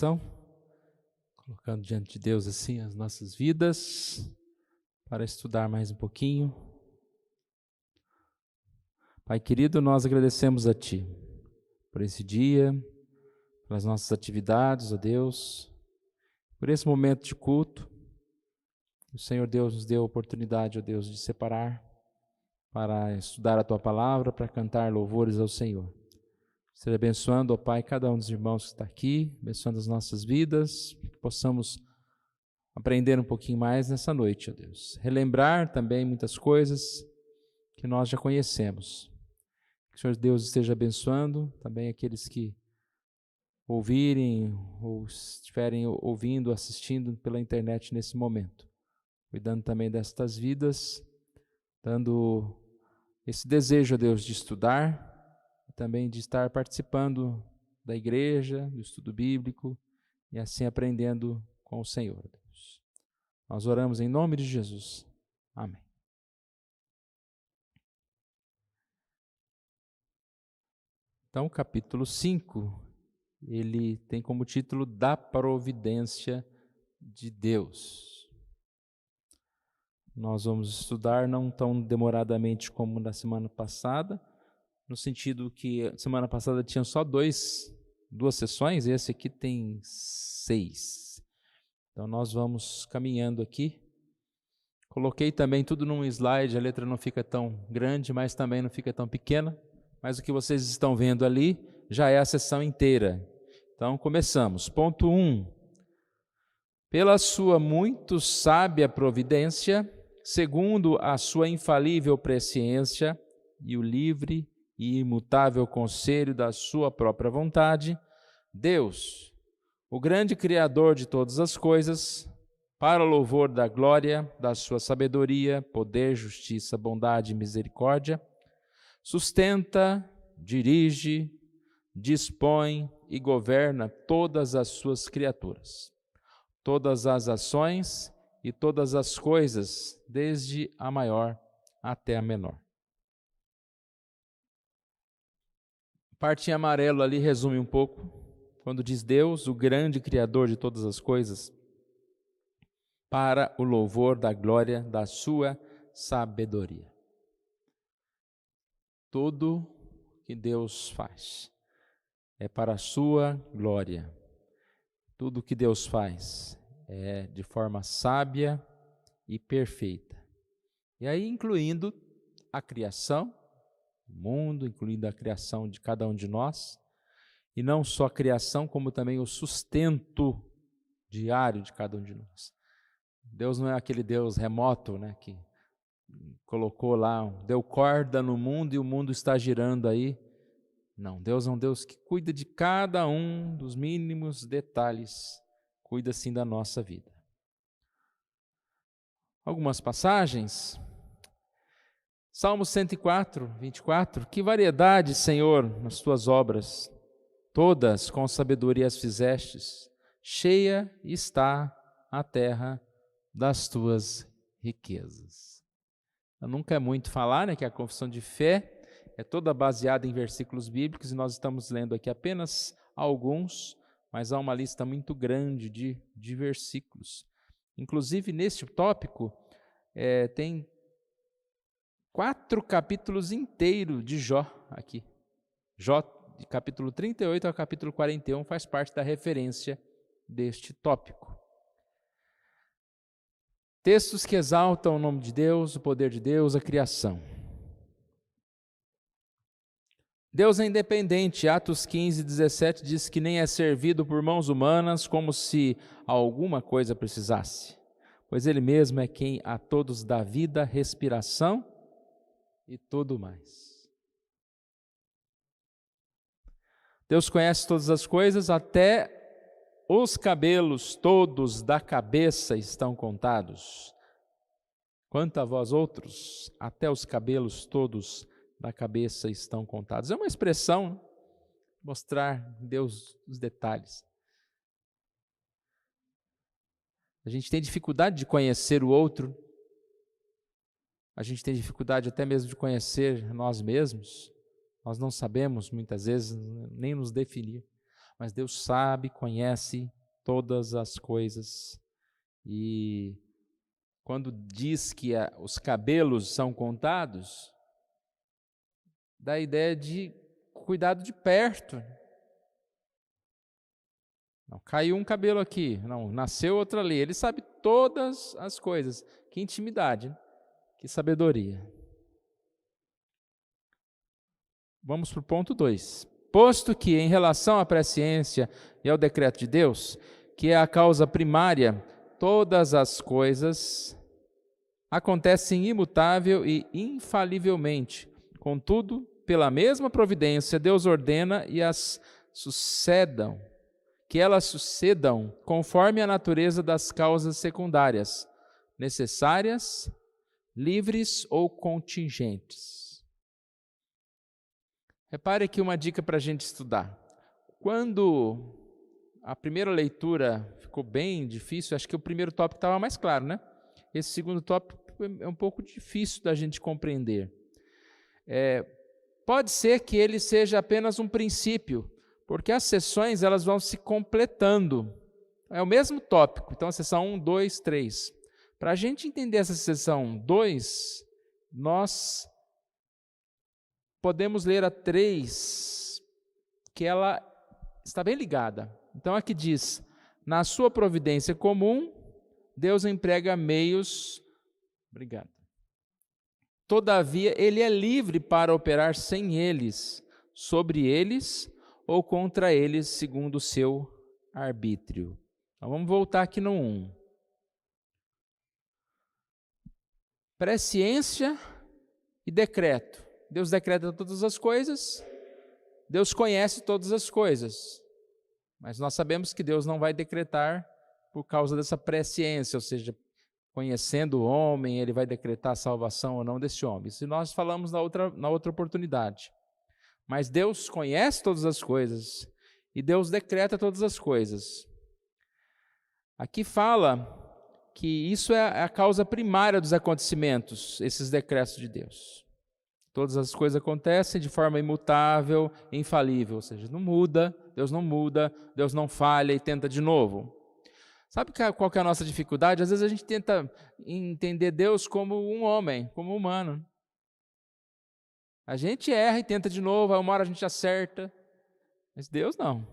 oração, colocando diante de Deus assim as nossas vidas, para estudar mais um pouquinho. Pai querido, nós agradecemos a Ti por esse dia, pelas nossas atividades, ó Deus, por esse momento de culto. O Senhor Deus nos deu a oportunidade, ó Deus, de separar para estudar a Tua palavra, para cantar louvores ao Senhor. Seja abençoando, ó Pai, cada um dos irmãos que está aqui, abençoando as nossas vidas, que possamos aprender um pouquinho mais nessa noite, ó Deus. Relembrar também muitas coisas que nós já conhecemos. Que o Senhor Deus esteja abençoando também aqueles que ouvirem ou estiverem ouvindo, assistindo pela internet nesse momento. Cuidando também destas vidas, dando esse desejo, ó Deus, de estudar, também de estar participando da igreja, do estudo bíblico e assim aprendendo com o Senhor, Deus. Nós oramos em nome de Jesus. Amém. Então, o capítulo 5, ele tem como título Da Providência de Deus. Nós vamos estudar não tão demoradamente como na semana passada, no sentido que semana passada tinha só duas sessões, e esse aqui tem 6. Então nós vamos caminhando aqui. Coloquei também tudo num slide, a letra não fica tão grande, mas também não fica tão pequena, mas o que vocês estão vendo ali já é a sessão inteira. Então começamos. Ponto 1. Pela sua muito sábia providência, segundo a sua infalível presciência e o livre e imutável conselho da sua própria vontade, Deus, o grande Criador de todas as coisas, para o louvor da glória, da sua sabedoria, poder, justiça, bondade e misericórdia, sustenta, dirige, dispõe e governa todas as suas criaturas, todas as ações e todas as coisas, desde a maior até a menor. A parte em amarelo ali resume um pouco, quando diz Deus, o grande Criador de todas as coisas, para o louvor da glória da sua sabedoria. Tudo que Deus faz é para a sua glória. Tudo que Deus faz é de forma sábia e perfeita. E aí incluindo a criação, o mundo, incluindo a criação de cada um de nós, e não só a criação, como também o sustento diário de cada um de nós. Deus não é aquele Deus remoto, né, que colocou lá, deu corda no mundo e o mundo está girando aí. Não, Deus é um Deus que cuida de cada um dos mínimos detalhes, cuida sim da nossa vida. Algumas passagens. Salmo 104, 24. Que variedade, Senhor, nas tuas obras, todas com sabedoria as fizestes, cheia está a terra das tuas riquezas. Nunca é muito falar, né, que a confissão de fé é toda baseada em versículos bíblicos, e nós estamos lendo aqui apenas alguns, mas há uma lista muito grande de versículos. Inclusive, neste tópico, tem 4 capítulos inteiros de Jó aqui. Jó, de capítulo 38 ao capítulo 41, faz parte da referência deste tópico. Textos que exaltam o nome de Deus, o poder de Deus, a criação. Deus é independente. Atos 15, 17 diz que nem é servido por mãos humanas como se alguma coisa precisasse, pois Ele mesmo é quem a todos dá vida, respiração e tudo mais. Deus conhece todas as coisas, até os cabelos todos da cabeça estão contados. Quanto a vós outros, até os cabelos todos da cabeça estão contados. É uma expressão, mostrar Deus os detalhes. A gente tem dificuldade de conhecer o outro. A gente tem dificuldade até mesmo de conhecer nós mesmos. Nós não sabemos, muitas vezes, nem nos definir. mas Deus sabe, conhece todas as coisas. E quando diz que os cabelos são contados, dá a ideia de cuidado de perto. Não, caiu um cabelo aqui, não, nasceu outro ali. Ele sabe todas as coisas. Que intimidade, né? Que sabedoria. Vamos para o ponto 2. Posto que, em relação à presciência e ao decreto de Deus, que é a causa primária, todas as coisas acontecem imutável e infalivelmente. Contudo, pela mesma providência, Deus ordena e que elas sucedam conforme a natureza das causas secundárias, necessárias, livres ou contingentes. Repare aqui uma dica para a gente estudar. Quando a primeira leitura ficou bem difícil, acho que o primeiro tópico estava mais claro, né? Esse segundo tópico é um pouco difícil da gente compreender. Pode ser que ele seja apenas um princípio, porque as sessões elas vão se completando. É o mesmo tópico, então a sessão 1, 2, 3. Para a gente entender essa sessão 2, nós podemos ler a 3, que ela está bem ligada. Então aqui diz, na sua providência comum, Deus emprega meios... Obrigado. Todavia, ele é livre para operar sem eles, sobre eles ou contra eles, segundo o seu arbítrio. Então, vamos voltar aqui no 1. Presciência e decreto. Deus decreta todas as coisas, Deus conhece todas as coisas, mas nós sabemos que Deus não vai decretar por causa dessa presciência, ou seja, conhecendo o homem, ele vai decretar a salvação ou não desse homem. Isso nós falamos na outra oportunidade. Mas Deus conhece todas as coisas e Deus decreta todas as coisas. Aqui fala que isso é a causa primária dos acontecimentos, esses decretos de Deus. Todas as coisas acontecem de forma imutável, infalível, ou seja, não muda, Deus não falha e tenta de novo. Sabe qual que é a nossa dificuldade? Às vezes a gente tenta entender Deus como um homem, como um humano. A gente erra e tenta de novo, aí uma hora a gente acerta, mas Deus não.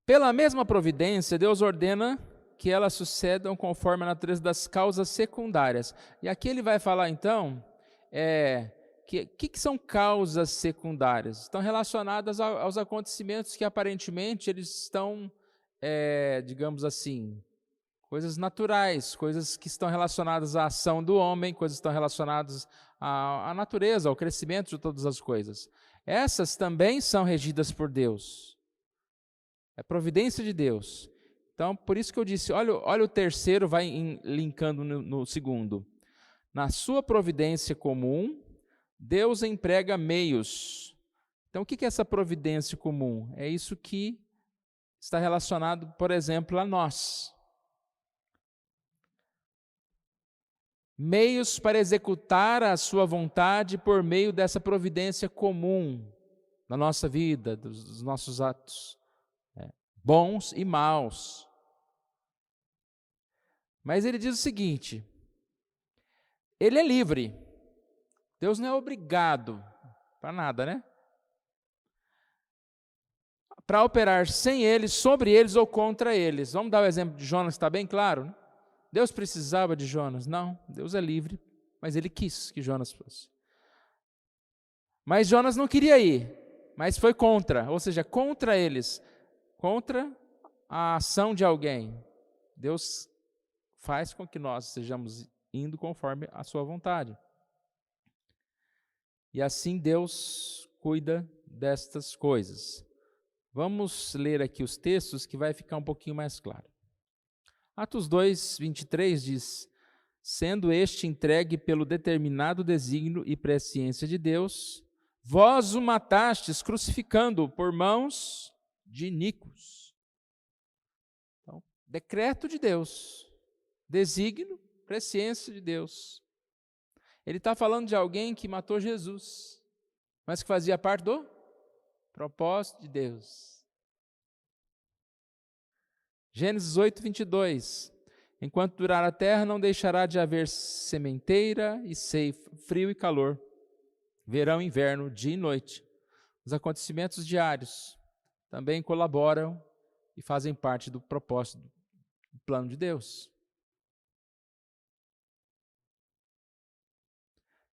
Pela mesma providência, Deus ordena que elas sucedam conforme a natureza das causas secundárias. E aqui ele vai falar então, que são causas secundárias? Estão relacionadas aos acontecimentos que aparentemente eles estão, digamos assim, coisas naturais, coisas que estão relacionadas à ação do homem, coisas que estão relacionadas à natureza, ao crescimento de todas as coisas. Essas também são regidas por Deus. É providência de Deus. Então, por isso que eu disse, olha o terceiro, vai linkando no segundo. Na sua providência comum, Deus emprega meios. Então, o que é essa providência comum? É isso que está relacionado, por exemplo, a nós. Meios para executar a sua vontade por meio dessa providência comum na nossa vida, dos nossos atos, bons e maus. Mas ele diz o seguinte, ele é livre, Deus não é obrigado para nada, né? Para operar sem eles, sobre eles ou contra eles. Vamos dar o exemplo de Jonas, está bem claro, né? Deus precisava de Jonas? Não, Deus é livre, mas ele quis que Jonas fosse. Mas Jonas não queria ir, mas foi contra, ou seja, contra eles, contra a ação de alguém. Deus faz com que nós estejamos indo conforme a sua vontade. E assim Deus cuida destas coisas. Vamos ler aqui os textos que vai ficar um pouquinho mais claro. Atos 2, 23 diz, sendo este entregue pelo determinado desígnio e presciência de Deus, vós o matastes crucificando-o por mãos de iníquos. Então, decreto de Deus, desígnio, presciência de Deus. Ele está falando de alguém que matou Jesus, mas que fazia parte do propósito de Deus. Gênesis 8, 22. Enquanto durar a terra, não deixará de haver sementeira e ceifa, frio e calor, verão e inverno, dia e noite. Os acontecimentos diários também colaboram e fazem parte do propósito do plano de Deus.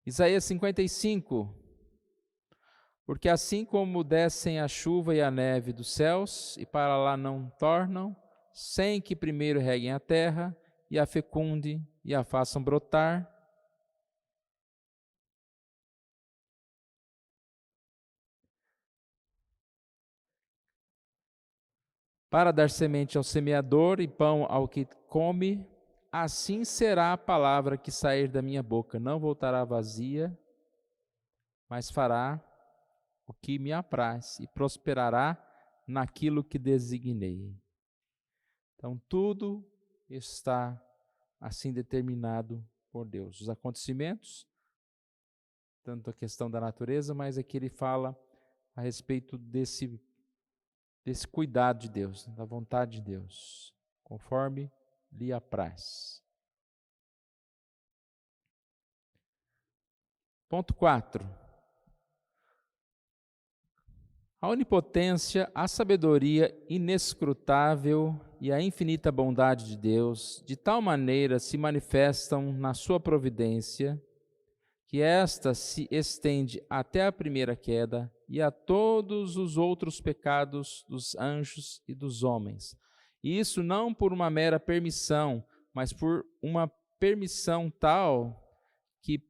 Isaías 55. Porque assim como descem a chuva e a neve dos céus, e para lá não tornam, sem que primeiro reguem a terra, e a fecunde, e a façam brotar, para dar semente ao semeador e pão ao que come, assim será a palavra que sair da minha boca. Não voltará vazia, mas fará o que me apraz e prosperará naquilo que designei. Então, tudo está assim determinado por Deus. Os acontecimentos, tanto a questão da natureza, mas aqui ele fala a respeito desse cuidado de Deus, da vontade de Deus, conforme lhe apraz. Ponto 4. A onipotência, a sabedoria inescrutável e a infinita bondade de Deus, de tal maneira se manifestam na sua providência, que esta se estende até a primeira queda e a todos os outros pecados dos anjos e dos homens. E isso não por uma mera permissão, mas por uma permissão tal que,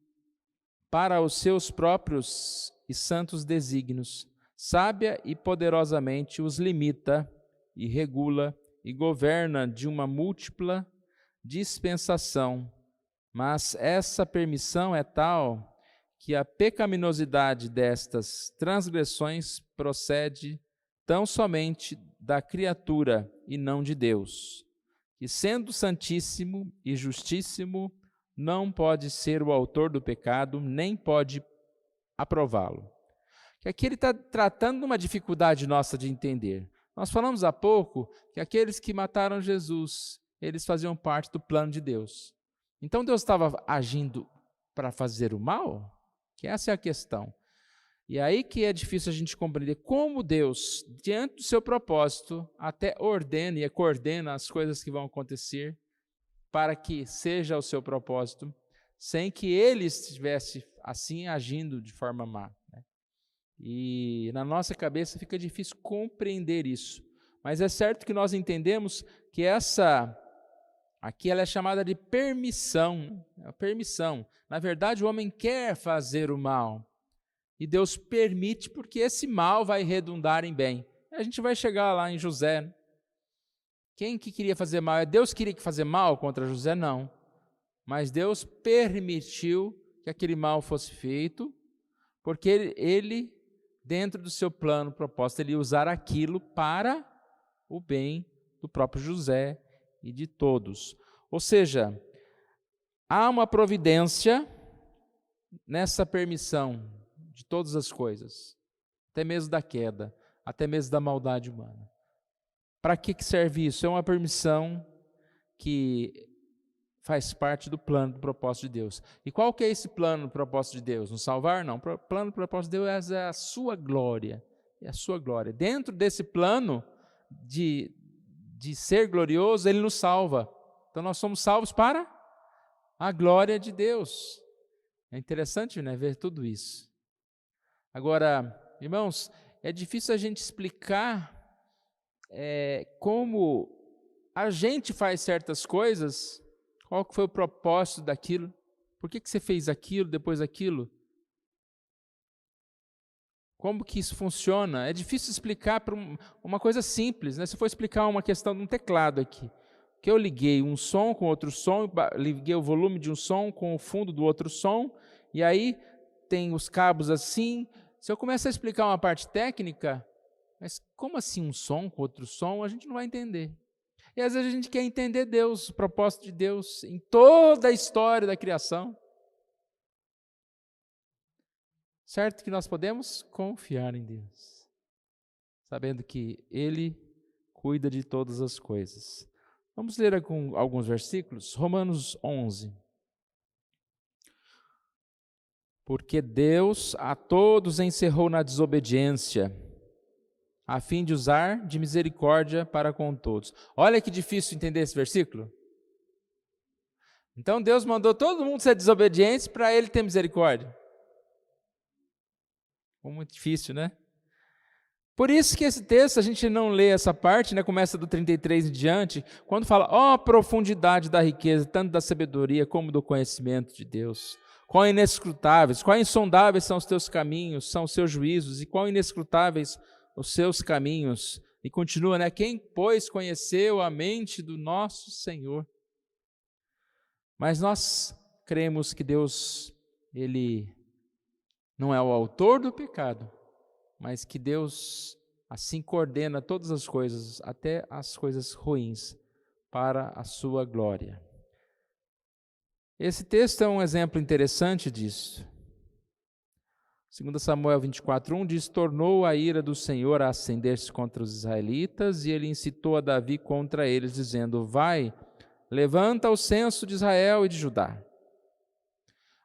para os seus próprios e santos desígnios, sábia e poderosamente os limita e regula e governa de uma múltipla dispensação. Mas essa permissão é tal que a pecaminosidade destas transgressões procede tão somente da criatura e não de Deus, que sendo santíssimo e justíssimo, não pode ser o autor do pecado, nem pode aprová-lo. Que aqui ele está tratando de uma dificuldade nossa de entender. Nós falamos há pouco que aqueles que mataram Jesus, eles faziam parte do plano de Deus. Então Deus estava agindo para fazer o mal? Que essa é a questão. E aí que é difícil a gente compreender como Deus, diante do seu propósito, até ordena e coordena as coisas que vão acontecer para que seja o seu propósito, sem que ele estivesse assim agindo de forma má. E na nossa cabeça fica difícil compreender isso. Mas é certo que nós entendemos que aqui ela é chamada de permissão. Permissão. Na verdade, o homem quer fazer o mal. E Deus permite porque esse mal vai redundar em bem. A gente vai chegar lá em José. Quem que queria fazer mal? Deus queria fazer mal contra José? Não. Mas Deus permitiu que aquele mal fosse feito, porque ele dentro do seu plano, propósito, ele ia usar aquilo para o bem do próprio José e de todos. Ou seja, há uma providência nessa permissão de todas as coisas, até mesmo da queda, até mesmo da maldade humana. Para que serve isso? É uma permissão que faz parte do plano, do propósito de Deus. E qual que é esse plano, do propósito de Deus? Nos salvar? Não. O plano, do propósito de Deus é a sua glória. É a sua glória. Dentro desse plano de ser glorioso, Ele nos salva. Então nós somos salvos para a glória de Deus. É interessante, né, ver tudo isso. Agora, irmãos, é difícil a gente explicar como a gente faz certas coisas. Qual que foi o propósito daquilo? Por que você fez aquilo, depois aquilo? Como que isso funciona? É difícil explicar para uma coisa simples, né? Se for explicar uma questão de um teclado aqui, que eu liguei um som com outro som, liguei o volume de um som com o fundo do outro som, e aí tem os cabos assim. Se eu começar a explicar uma parte técnica, mas como assim um som com outro som? A gente não vai entender. E às vezes a gente quer entender Deus, o propósito de Deus em toda a história da criação. Certo que nós podemos confiar em Deus, sabendo que Ele cuida de todas as coisas. Vamos ler alguns versículos. Romanos 11. Porque Deus a todos encerrou na desobediência, a fim de usar de misericórdia para com todos. Olha que difícil entender esse versículo. Então Deus mandou todo mundo ser desobediente para Ele ter misericórdia. Muito difícil, né? Por isso que esse texto, a gente não lê essa parte, né? Começa do 33 em diante, quando fala, ó profundidade da riqueza, tanto da sabedoria como do conhecimento de Deus. Quão inescrutáveis, quão insondáveis são os teus caminhos, são os seus juízos, e quão inescrutáveis os seus caminhos. E continua, né? Quem, pois, conheceu a mente do nosso Senhor? Mas nós cremos que Deus, Ele não é o autor do pecado, mas que Deus assim coordena todas as coisas, até as coisas ruins, para a sua glória. Esse texto é um exemplo interessante disso. 2 Samuel 24:1 diz, tornou a ira do Senhor a acender-se contra os israelitas, e ele incitou a Davi contra eles, dizendo, vai, levanta o censo de Israel e de Judá.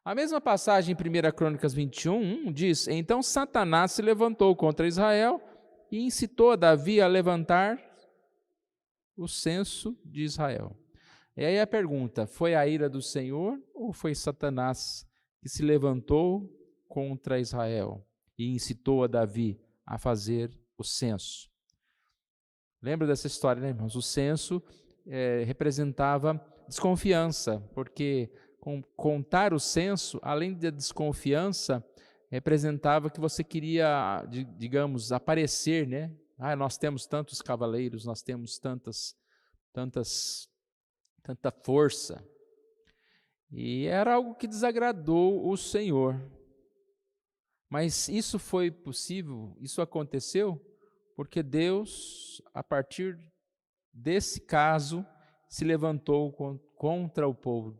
A mesma passagem em 1 Crônicas 21 diz, então Satanás se levantou contra Israel e incitou a Davi a levantar o censo de Israel. E aí a pergunta, foi a ira do Senhor ou foi Satanás que se levantou contra Israel e incitou a Davi a fazer o censo? Lembra dessa história, né, irmãos? O censo representava desconfiança, porque contar o censo, além da desconfiança, representava que você queria, digamos, aparecer, né? Nós temos tantos cavaleiros, nós temos tanta força. E era algo que desagradou o Senhor. Mas isso foi possível, isso aconteceu, porque Deus, a partir desse caso, se levantou contra o povo.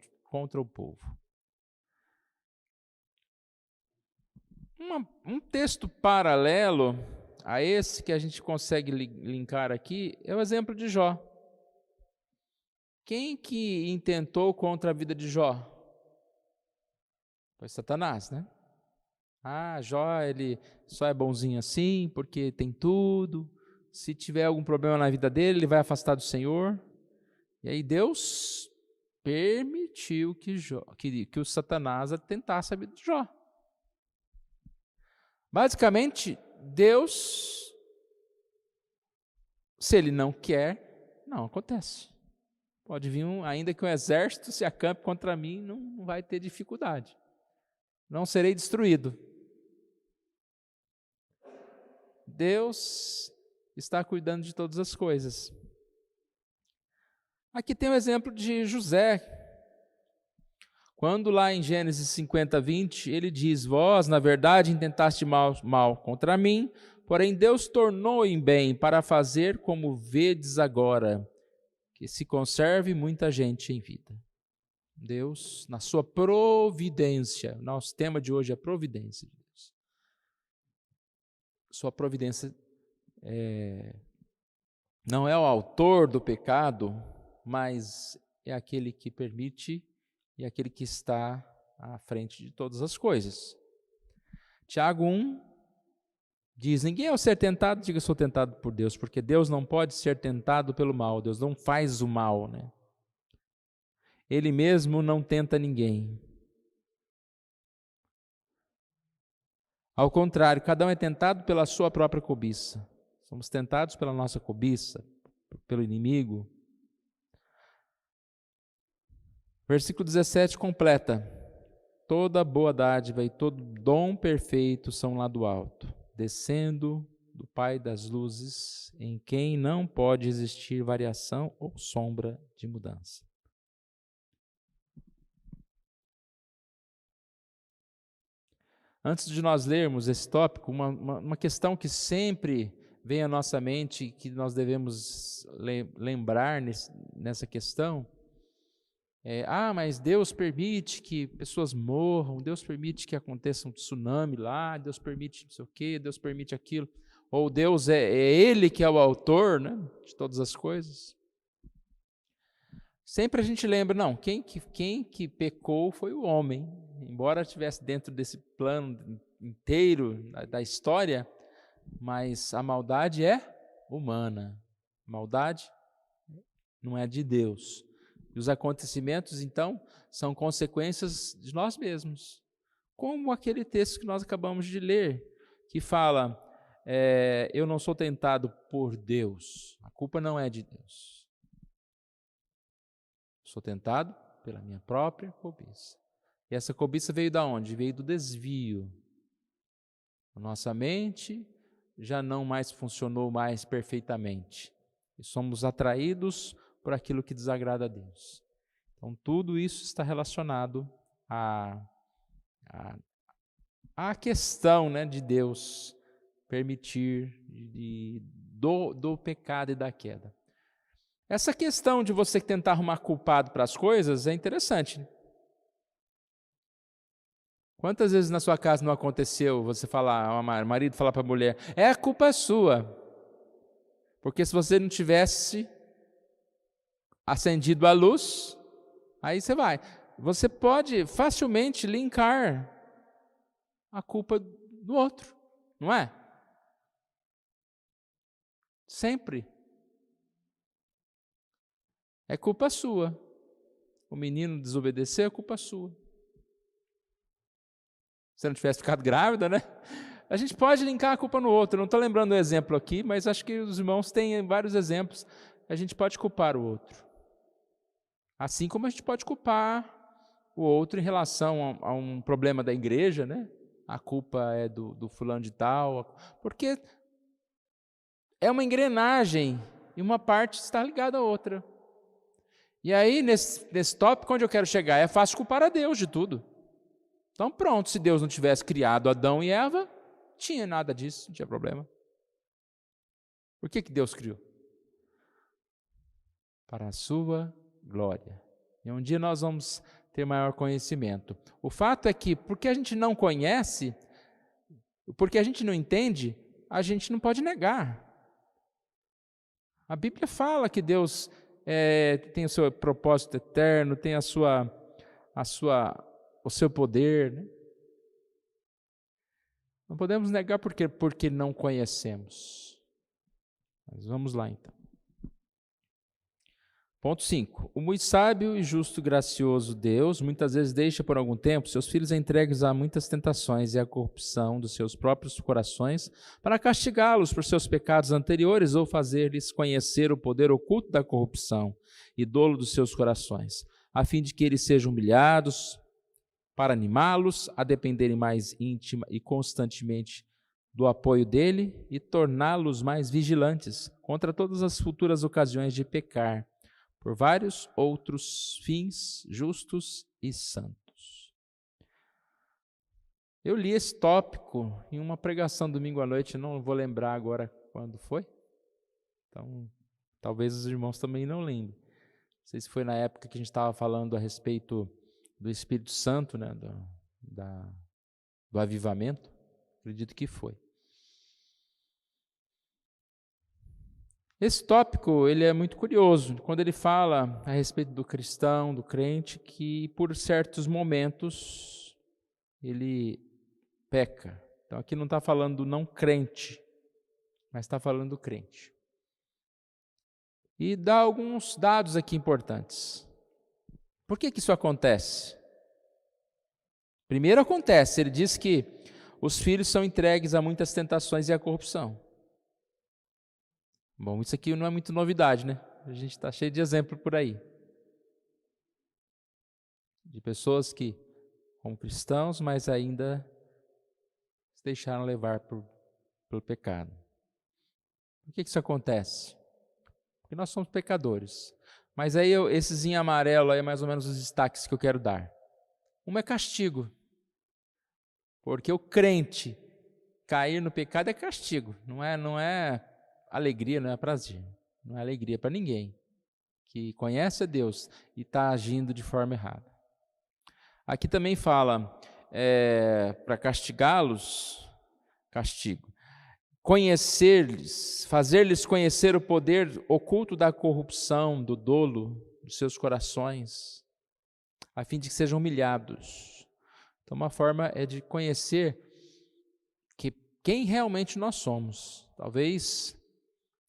Um texto paralelo a esse que a gente consegue linkar aqui é o exemplo de Jó. Quem que intentou contra a vida de Jó? Foi Satanás, né? Jó, ele só é bonzinho assim, porque tem tudo. Se tiver algum problema na vida dele, ele vai afastar do Senhor. E aí Deus permitiu que o Satanás tentasse a vida de Jó. Basicamente, Deus, se Ele não quer, não acontece. Pode vir, ainda que um exército se acampe contra mim, não vai ter dificuldade. Não serei destruído. Deus está cuidando de todas as coisas. Aqui tem o exemplo de José. Quando lá em Gênesis 50:20, ele diz, vós, na verdade, intentaste mal contra mim, porém Deus tornou em bem para fazer como vedes agora, que se conserve muita gente em vida. Deus, na sua providência, nosso tema de hoje é providência de Deus. Sua providência não é o autor do pecado, mas é aquele que permite e aquele que está à frente de todas as coisas. Tiago 1 diz, ninguém ao ser tentado, diga sou tentado por Deus, porque Deus não pode ser tentado pelo mal, Deus não faz o mal, né? Ele mesmo não tenta ninguém. Ao contrário, cada um é tentado pela sua própria cobiça. Somos tentados pela nossa cobiça, pelo inimigo. Versículo 17 completa. Toda boa dádiva e todo dom perfeito são lá do alto, descendo do Pai das luzes, em quem não pode existir variação ou sombra de mudança. Antes de nós lermos esse tópico, uma questão que sempre vem à nossa mente, que nós devemos lembrar nessa questão, mas Deus permite que pessoas morram, Deus permite que aconteça um tsunami lá, Deus permite não sei o quê, Deus permite aquilo. ou Deus é Ele que é o autor, né, de todas as coisas. Sempre a gente lembra, não, quem que pecou foi o homem. Embora estivesse dentro desse plano inteiro da história, mas a maldade é humana. A maldade não é de Deus. E os acontecimentos, então, são consequências de nós mesmos. Como aquele texto que nós acabamos de ler, que fala, eu não sou tentado por Deus. A culpa não é de Deus. Sou tentado pela minha própria cobiça. E essa cobiça veio da onde? Veio do desvio. A nossa mente já não mais funcionou mais perfeitamente. E somos atraídos por aquilo que desagrada a Deus. Então, tudo isso está relacionado à questão, né, de Deus permitir do pecado e da queda. Essa questão de você tentar arrumar culpado para as coisas é interessante. Quantas vezes na sua casa não aconteceu você falar, o marido falar para a mulher, a culpa é sua, porque se você não tivesse acendido a luz, aí você pode facilmente linkar a culpa do outro, não é? Sempre. É culpa sua. O menino desobedeceu, é culpa sua. Se você não tivesse ficado grávida, né? A gente pode linkar a culpa no outro. Não estou lembrando o exemplo aqui, mas acho que os irmãos têm vários exemplos. A gente pode culpar o outro. Assim como a gente pode culpar o outro em relação a um problema da igreja, né? A culpa é do fulano de tal. Porque é uma engrenagem e uma parte está ligada à outra. E aí, nesse tópico, onde eu quero chegar? É fácil culpar a Deus de tudo. Então, pronto, se Deus não tivesse criado Adão e Eva, não tinha nada disso, não tinha problema. Por que Deus criou? Para a sua glória. E um dia nós vamos ter maior conhecimento. O fato é que, porque a gente não conhece, porque a gente não entende, a gente não pode negar. A Bíblia fala que Deus tem o seu propósito eterno, tem o seu poder, né? Não podemos negar porque não conhecemos. Mas vamos lá então. Ponto 5. O muito sábio e justo gracioso Deus muitas vezes deixa por algum tempo seus filhos entregues a muitas tentações e à corrupção dos seus próprios corações para castigá-los por seus pecados anteriores ou fazer-lhes conhecer o poder oculto da corrupção e dolo dos seus corações, a fim de que eles sejam humilhados, para animá-los a dependerem mais íntima e constantemente do apoio dele e torná-los mais vigilantes contra todas as futuras ocasiões de pecar, por vários outros fins justos e santos. Eu li esse tópico em uma pregação domingo à noite, não vou lembrar agora quando foi, então talvez os irmãos também não lembrem. Não sei se foi na época que a gente estava falando a respeito do Espírito Santo, né, do avivamento, acredito que foi. Esse tópico ele é muito curioso, quando ele fala a respeito do cristão, do crente, que por certos momentos ele peca. Então aqui não está falando do não crente, mas está falando do crente. E dá alguns dados aqui importantes. Por que isso acontece? Primeiro acontece, ele diz que os filhos são entregues a muitas tentações e à corrupção. Bom, isso aqui não é muito novidade, né? A gente está cheio de exemplo por aí. De pessoas que, como cristãos, mas ainda se deixaram levar pelo pecado. Por que isso acontece? Porque nós somos pecadores. Mas aí, esses em amarelo, aí é mais ou menos os destaques que eu quero dar. Uma é castigo. Porque o crente cair no pecado é castigo. Não é alegria, não é prazer. Não é alegria para ninguém que conhece a Deus e está agindo de forma errada. Aqui também fala para castigá-los, castigo. conhecer-lhes, fazer-lhes conhecer o poder oculto da corrupção, do dolo dos seus corações, a fim de que sejam humilhados. Então, uma forma é de conhecer quem realmente nós somos. Talvez,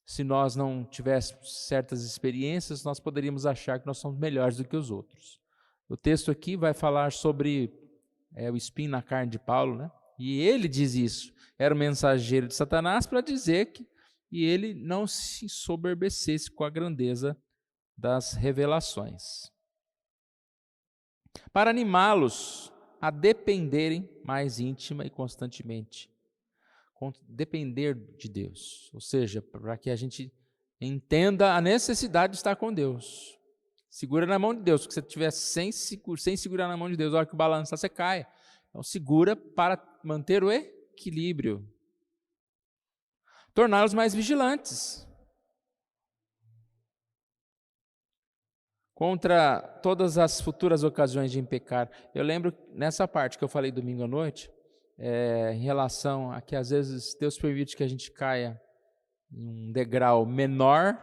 se nós não tivéssemos certas experiências, nós poderíamos achar que nós somos melhores do que os outros. O texto aqui vai falar sobre o espinho na carne de Paulo, né? E ele diz isso. Era o mensageiro de Satanás para dizer que ele não se soberbecesse com a grandeza das revelações. Para animá-los a dependerem mais íntima e constantemente. Depender de Deus. Ou seja, para que a gente entenda a necessidade de estar com Deus. Segura na mão de Deus, porque se você estiver sem segurar na mão de Deus, a hora que o balançar, você cai. Então, segura para manter o equilíbrio. Torná-los mais vigilantes contra todas as futuras ocasiões de pecar. Eu lembro nessa parte que eu falei domingo à noite, em relação a que às vezes Deus permite que a gente caia em um degrau menor,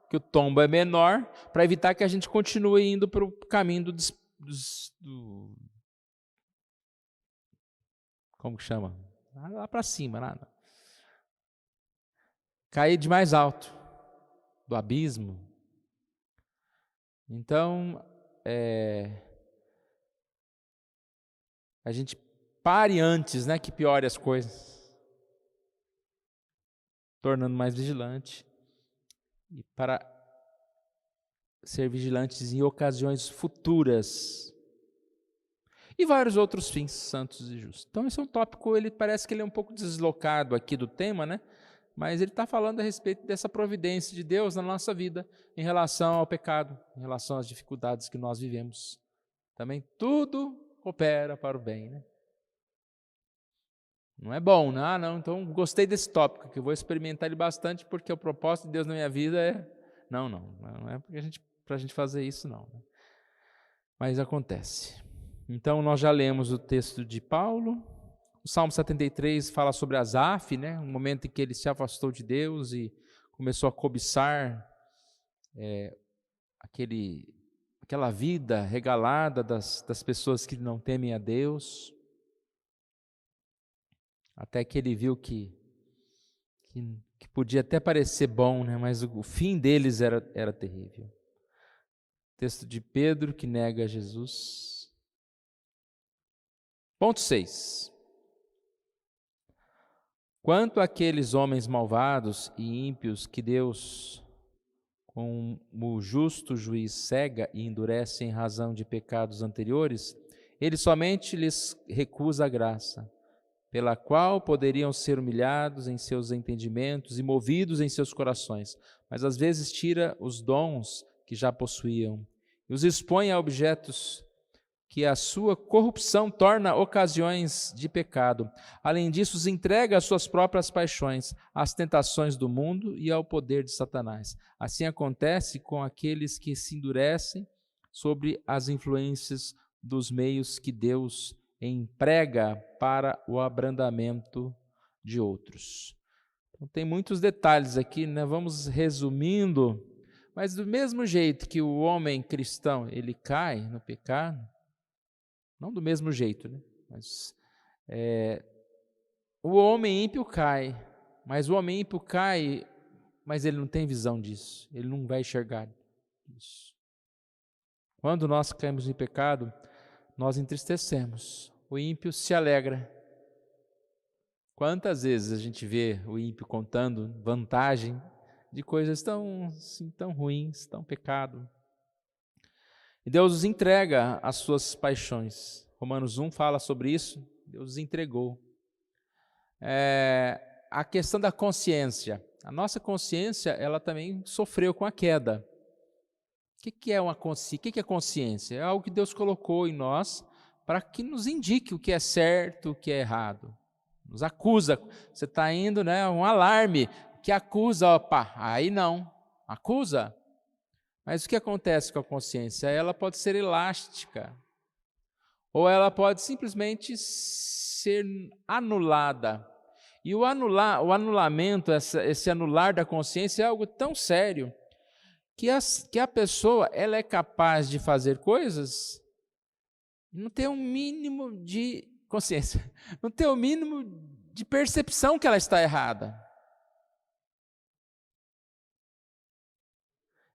que o tombo é menor, para evitar que a gente continue indo para o caminho como que chama? Lá para cima, nada. Cair de mais alto, do abismo. Então, a gente pare antes, né, que piore as coisas, tornando mais vigilante, e para ser vigilantes em ocasiões futuras, e vários outros fins santos e justos. Então esse é um tópico, ele parece que ele é um pouco deslocado aqui do tema, né? Mas ele está falando a respeito dessa providência de Deus na nossa vida, em relação ao pecado, em relação às dificuldades que nós vivemos. Também tudo coopera para o bem, né? Não é bom, né? Não, então gostei desse tópico, que eu vou experimentar ele bastante, porque o propósito de Deus na minha vida é... Não é para a gente fazer isso, não. Mas acontece. Então, nós já lemos o texto de Paulo. O Salmo 73 fala sobre Asaf, né? Um momento em que ele se afastou de Deus e começou a cobiçar aquela vida regalada das pessoas que não temem a Deus. Até que ele viu que podia até parecer bom, né? Mas o fim deles era terrível. Texto de Pedro que nega Jesus. Ponto 6. Quanto àqueles homens malvados e ímpios que Deus, como justo juiz, cega e endurece em razão de pecados anteriores, ele somente lhes recusa a graça, pela qual poderiam ser humilhados em seus entendimentos e movidos em seus corações, mas às vezes tira os dons que já possuíam e os expõe a objetos que a sua corrupção torna ocasiões de pecado. Além disso, os entrega às suas próprias paixões, às tentações do mundo e ao poder de Satanás. Assim acontece com aqueles que se endurecem sobre as influências dos meios que Deus emprega para o abrandamento de outros. Então, tem muitos detalhes aqui, né? Vamos resumindo, mas do mesmo jeito que o homem cristão ele cai no pecado, não do mesmo jeito, né? Mas o homem ímpio cai, mas o homem ímpio cai, mas ele não tem visão disso, ele não vai enxergar isso. Quando nós caímos em pecado, nós entristecemos, o ímpio se alegra. Quantas vezes a gente vê o ímpio contando vantagem de coisas tão ruins, tão pecado. E Deus os entrega às suas paixões. Romanos 1 fala sobre isso, Deus os entregou. A questão da consciência. A nossa consciência, ela também sofreu com a queda. O que é uma consciência? O que é consciência? É algo que Deus colocou em nós para que nos indique o que é certo, o que é errado. Nos acusa. Você está indo, né? Um alarme que acusa, opa, aí não. Acusa. Mas o que acontece com a consciência? Ela pode ser elástica, ou ela pode simplesmente ser anulada. E o anulamento, esse anular da consciência é algo tão sério que a pessoa ela é capaz de fazer coisas e não ter um mínimo de consciência, não ter o mínimo de percepção que ela está errada.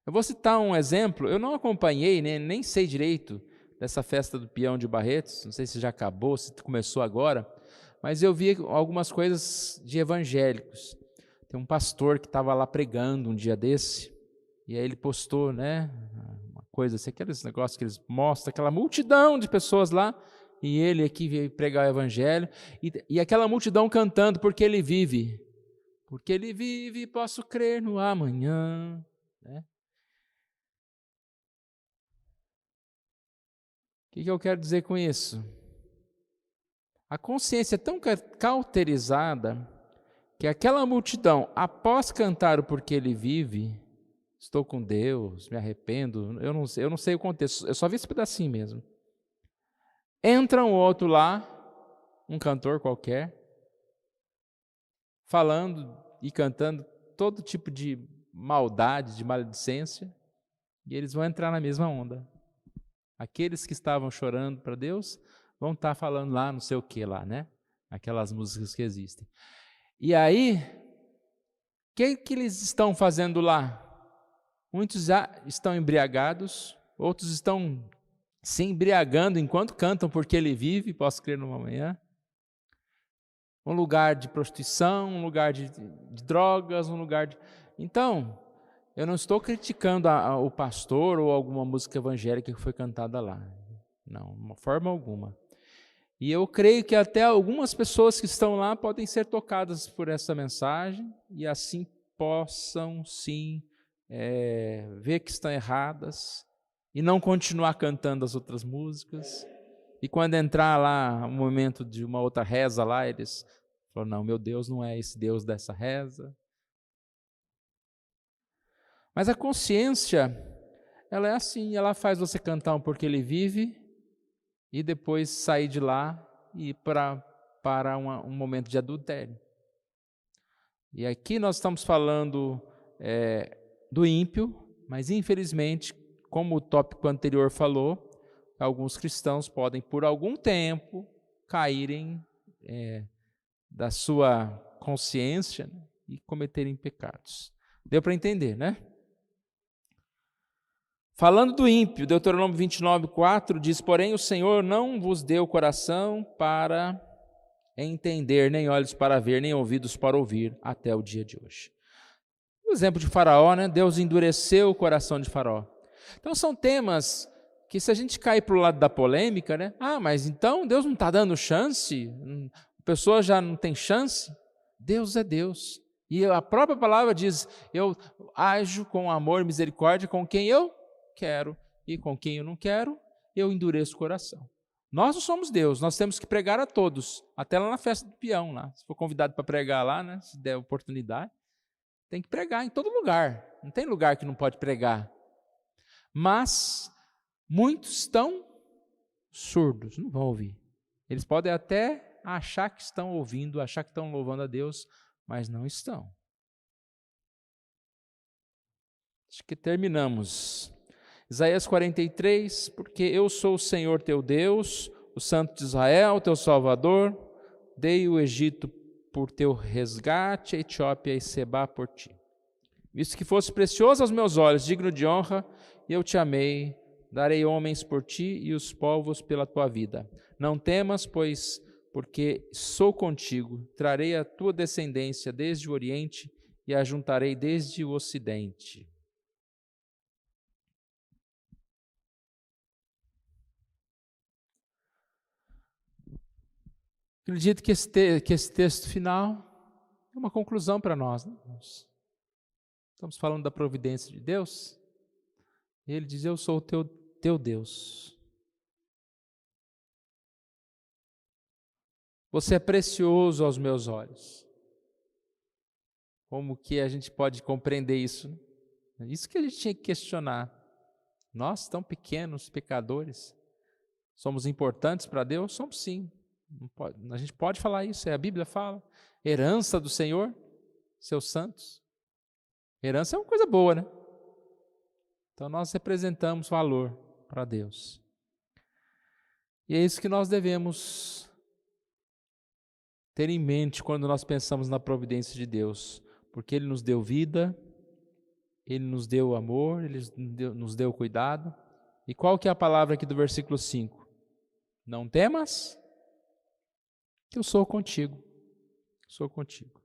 Eu vou citar um exemplo, eu não acompanhei, nem sei direito dessa festa do peão de Barretos, não sei se já acabou, se começou agora, mas eu vi algumas coisas de evangélicos. Tem um pastor que estava lá pregando um dia desse, e aí ele postou, né, uma coisa assim, aqueles negócios que eles mostram, aquela multidão de pessoas lá, e ele aqui veio pregar o evangelho, e aquela multidão cantando, porque ele vive, posso crer no amanhã, né? O que eu quero dizer com isso? A consciência é tão cauterizada que aquela multidão, após cantar o porquê ele vive, estou com Deus, me arrependo, eu não sei o contexto, eu só vi esse pedacinho mesmo. Entra um outro lá, um cantor qualquer, falando e cantando todo tipo de maldade, de maledicência, e eles vão entrar na mesma onda. Aqueles que estavam chorando para Deus vão estar falando lá não sei o que lá, né? Aquelas músicas que existem. E aí, o que eles estão fazendo lá? Muitos já estão embriagados, outros estão se embriagando enquanto cantam porque ele vive, posso crer numa manhã. Um lugar de prostituição, um lugar de drogas, um lugar de... Então, eu não estou criticando o pastor ou alguma música evangélica que foi cantada lá. Não, de uma forma alguma. E eu creio que até algumas pessoas que estão lá podem ser tocadas por essa mensagem e assim possam, sim, ver que estão erradas e não continuar cantando as outras músicas. E quando entrar lá um momento de uma outra reza lá, eles falam, não, meu Deus não é esse Deus dessa reza. Mas a consciência, ela é assim, ela faz você cantar um porque ele vive e depois sair de lá e ir para um momento de adultério. E aqui nós estamos falando do ímpio, mas infelizmente, como o tópico anterior falou, alguns cristãos podem por algum tempo caírem da sua consciência, né, e cometerem pecados. Deu para entender, né? Falando do ímpio, Deuteronômio 29:4 diz, porém o Senhor não vos deu coração para entender, nem olhos para ver, nem ouvidos para ouvir, até o dia de hoje. O exemplo de Faraó, né? Deus endureceu o coração de Faraó. Então são temas que se a gente cair para o lado da polêmica, né? Mas então Deus não está dando chance? A pessoa já não tem chance? Deus é Deus. E a própria palavra diz, eu ajo com amor e misericórdia com quem eu quero, e com quem eu não quero, eu endureço o coração. Nós não somos Deus, nós temos que pregar a todos, até lá na festa do peão, lá. Se for convidado para pregar lá, né, se der oportunidade, tem que pregar em todo lugar, não tem lugar que não pode pregar. Mas muitos estão surdos, não vão ouvir. Eles podem até achar que estão ouvindo, achar que estão louvando a Deus, mas não estão. Acho que terminamos. Isaías 43, porque eu sou o Senhor teu Deus, o Santo de Israel, teu Salvador, dei o Egito por teu resgate, a Etiópia e Sebá por ti. Visto que fosse precioso aos meus olhos, digno de honra, eu te amei, darei homens por ti e os povos pela tua vida. Não temas, pois, porque sou contigo, trarei a tua descendência desde o Oriente e a juntarei desde o Ocidente. Acredito que esse texto final é uma conclusão para nós, né? Estamos falando da providência de Deus. Ele diz, eu sou o teu Deus. Você é precioso aos meus olhos. Como que a gente pode compreender isso? Isso que a gente tinha que questionar. Nós, tão pequenos, pecadores, somos importantes para Deus? Somos sim. Não pode, a gente pode falar isso, a Bíblia fala. Herança do Senhor, seus santos. Herança é uma coisa boa, né? Então nós representamos valor para Deus. E é isso que nós devemos ter em mente quando nós pensamos na providência de Deus. Porque Ele nos deu vida, Ele nos deu amor, Ele nos deu cuidado. E qual que é a palavra aqui do versículo 5? Não temas, que eu sou contigo. Sou contigo.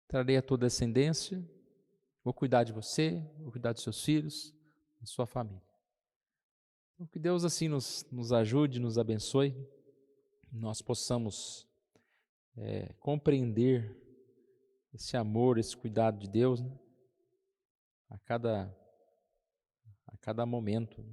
Trarei a tua descendência, vou cuidar de você, vou cuidar dos seus filhos, da sua família. Então, que Deus assim nos ajude, nos abençoe, nós possamos compreender esse amor, esse cuidado de Deus, né? A cada momento.